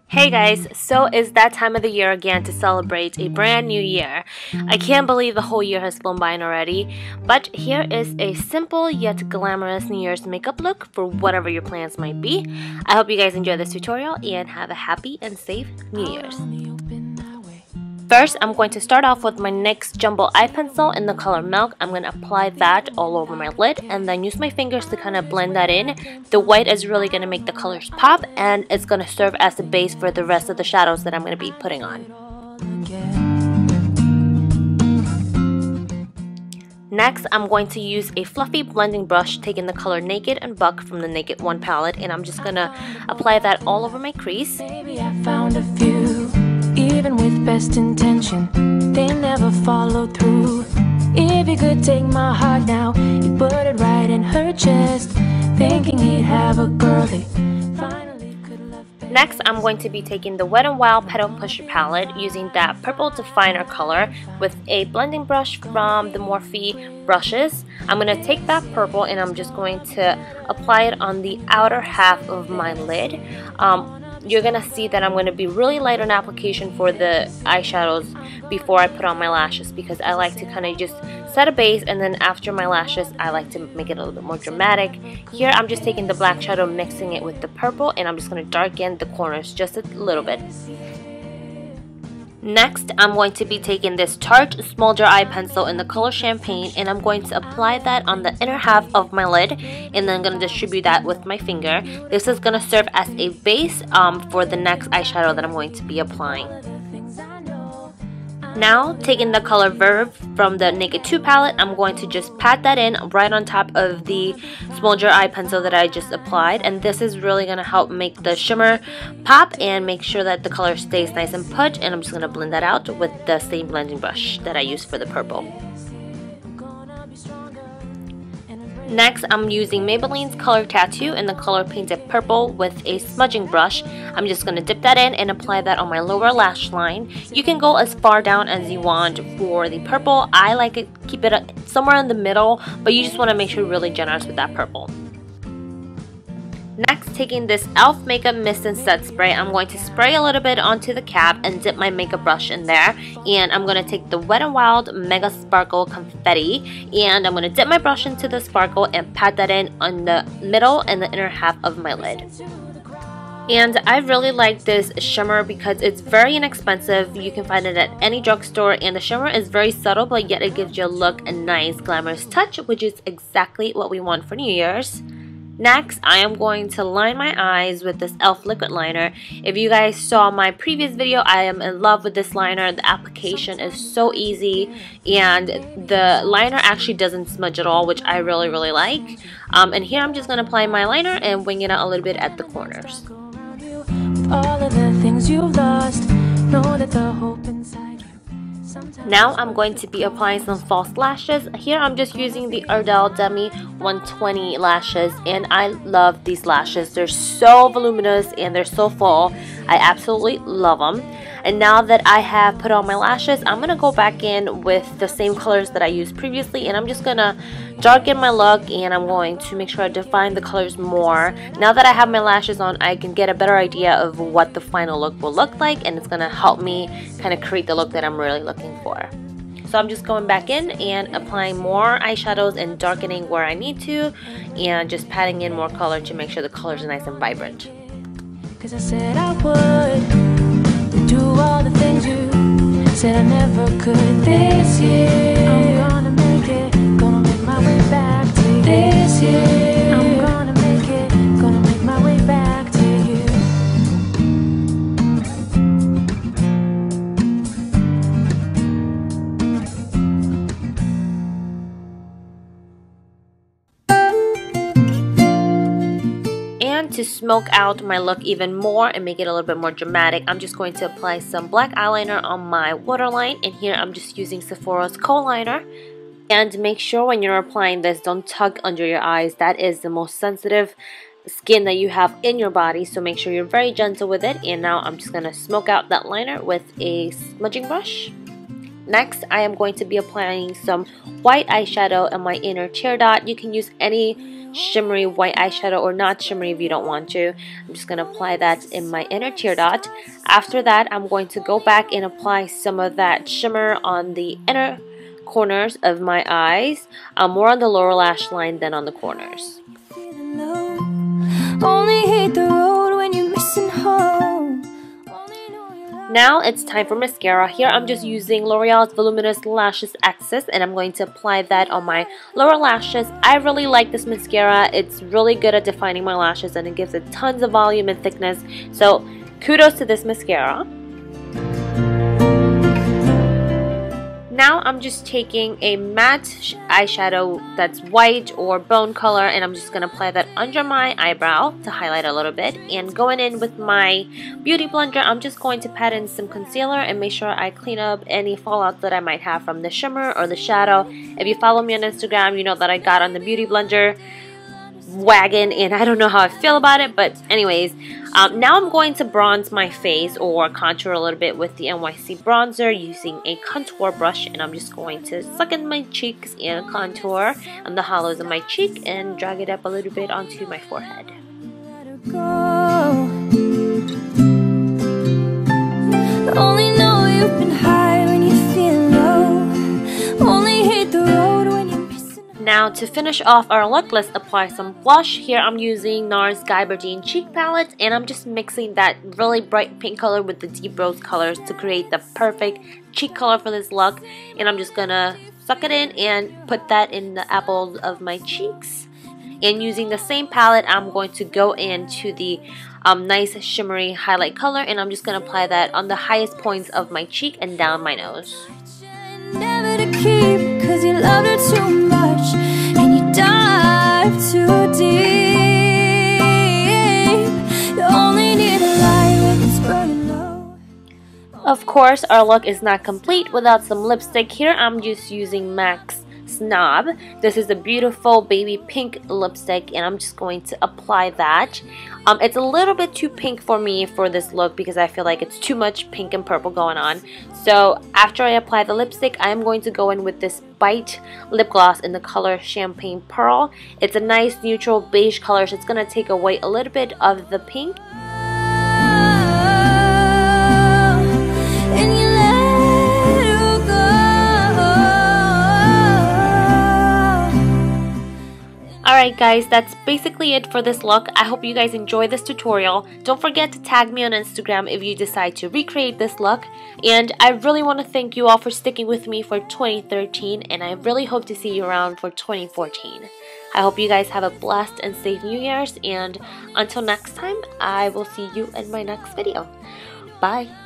Hey guys, so it's that time of the year again to celebrate a brand new year. I can't believe the whole year has flown by already, but here is a simple yet glamorous New Year's makeup look for whatever your plans might be. I hope you guys enjoy this tutorial and have a happy and safe New Year's. First, I'm going to start off with my NYX Jumbo Eye Pencil in the color Milk. I'm going to apply that all over my lid and then use my fingers to kind of blend that in. The white is really going to make the colors pop, and it's going to serve as the base for the rest of the shadows that I'm going to be putting on. Next, I'm going to use a fluffy blending brush taking the color Naked and Buck from the Naked 1 palette, and I'm just going to apply that all over my crease. Baby, I found a few. Even with best intention, they never follow through. If you could take my heart now, you put it right in her chest, thinking he'd have a girl he finally could love best. Next, I'm going to be taking the Wet n Wild Petal Pusher palette, using that purple definer color with a blending brush from the Morphe brushes. I'm going to take that purple and I'm just going to apply it on the outer half of my lid. You're going to see that I'm going to be really light on application for the eyeshadows before I put on my lashes, because I like to kind of just set a base, and then after my lashes I like to make it a little bit more dramatic. Here I'm just taking the black shadow, mixing it with the purple, and I'm just going to darken the corners just a little bit. Next, I'm going to be taking this Tarte Smolder Eye Pencil in the color Champagne, and I'm going to apply that on the inner half of my lid, and then I'm going to distribute that with my finger. This is going to serve as a base for the next eyeshadow that I'm going to be applying. Now, taking the color Verve from the Naked 2 palette, I'm going to just pat that in right on top of the Smolder Eye Pencil that I just applied, and this is really going to help make the shimmer pop and make sure that the color stays nice and put, and I'm just going to blend that out with the same blending brush that I used for the purple. Next, I'm using Maybelline's Color Tattoo in the color Painted Purple with a smudging brush. I'm just going to dip that in and apply that on my lower lash line. You can go as far down as you want for the purple. I like it, keep it somewhere in the middle, but you just want to make sure you're really generous with that purple. Next, taking this e.l.f. Makeup Mist and Set Spray, I'm going to spray a little bit onto the cap and dip my makeup brush in there. And I'm going to take the Wet n Wild Mega Sparkle Confetti, and I'm going to dip my brush into the sparkle and pat that in on the middle and the inner half of my lid. And I really like this shimmer because it's very inexpensive. You can find it at any drugstore, and the shimmer is very subtle, but yet it gives your look a nice glamorous touch, which is exactly what we want for New Year's. Next, I am going to line my eyes with this e.l.f. liquid liner. If you guys saw my previous video, I am in love with this liner. The application is so easy, and the liner actually doesn't smudge at all, which I really like. And here I'm just going to apply my liner and wing it out a little bit at the corners. All of the things you've lost, know that the hope inside you. Now I'm going to be applying some false lashes. Here I'm just using the Ardell Demi 120 lashes, and I love these lashes. They're so voluminous and they're so full. I absolutely love them. And now that I have put on my lashes, I'm going to go back in with the same colors that I used previously, and I'm just going to darken my look, and I'm going to make sure I define the colors more. Now that I have my lashes on, I can get a better idea of what the final look will look like, and it's going to help me kind of create the look that I'm really looking for. So I'm just going back in and applying more eyeshadows and darkening where I need to, and just patting in more color to make sure the colors are nice and vibrant. 'Cause I said I would do all the things you said I never could. This year I'm gonna make it, gonna make my way back to you. This year I'm gonna make it, gonna make my way back to you. And to smoke out my look even more and make it a little bit more dramatic, I'm just going to apply some black eyeliner on my waterline, and here I'm just using Sephora's kohl liner. And make sure when you're applying this, don't tug under your eyes. That is the most sensitive skin that you have in your body, so make sure you're very gentle with it. And now I'm just going to smoke out that liner with a smudging brush. Next, I am going to be applying some white eyeshadow on my inner tear dot. You can use any shimmery white eyeshadow or not shimmery if you don't want to. I'm just going to apply that in my inner tear dot. After that, I'm going to go back and apply some of that shimmer on the inner corners of my eyes. More on the lower lash line than on the corners. Only hate the road when you're missing home. Now it's time for mascara. Here I'm just using L'Oreal's Voluminous Lashes Access, and I'm going to apply that on my lower lashes. I really like this mascara. It's really good at defining my lashes and it gives it tons of volume and thickness. So kudos to this mascara. Now I'm just taking a matte eyeshadow that's white or bone color, and I'm just going to apply that under my eyebrow to highlight a little bit. And going in with my beauty blender, I'm just going to pat in some concealer and make sure I clean up any fallout that I might have from the shimmer or the shadow. If you follow me on Instagram, you know that I got on the beauty blender wagon and I don't know how I feel about it, but anyways, now I'm going to bronze my face or contour a little bit with the NYC bronzer using a contour brush, and I'm just going to suck in my cheeks and contour on the hollows of my cheek and drag it up a little bit onto my forehead. Only know you've been high when you feel low. Only hate the road when you're missing. Now to finish off our look, let's apply some blush. Here I'm using NARS Gabardine Cheek Palette, and I'm just mixing that really bright pink color with the deep rose colors to create the perfect cheek color for this look. And I'm just gonna suck it in and put that in the apples of my cheeks. And using the same palette, I'm going to go into the nice shimmery highlight color, and I'm just gonna apply that on the highest points of my cheek and down my nose. Never to keep, 'cause you loved her too much and you dive too deep. You only need a light when it's burning low. Of course, our look is not complete without some lipstick. Here I'm just using MAC's Snob. This is a beautiful baby pink lipstick, and I'm just going to apply that. It's a little bit too pink for me for this look because I feel like it's too much pink and purple going on. So after I apply the lipstick, I am going to go in with this Bite lip gloss in the color Champagne Pearl. It's a nice neutral beige color, so it's going to take away a little bit of the pink. Alright guys, that's basically it for this look. I hope you guys enjoy this tutorial. Don't forget to tag me on Instagram if you decide to recreate this look. And I really want to thank you all for sticking with me for 2013, and I really hope to see you around for 2014. I hope you guys have a blessed and safe New Year's, and until next time, I will see you in my next video. Bye!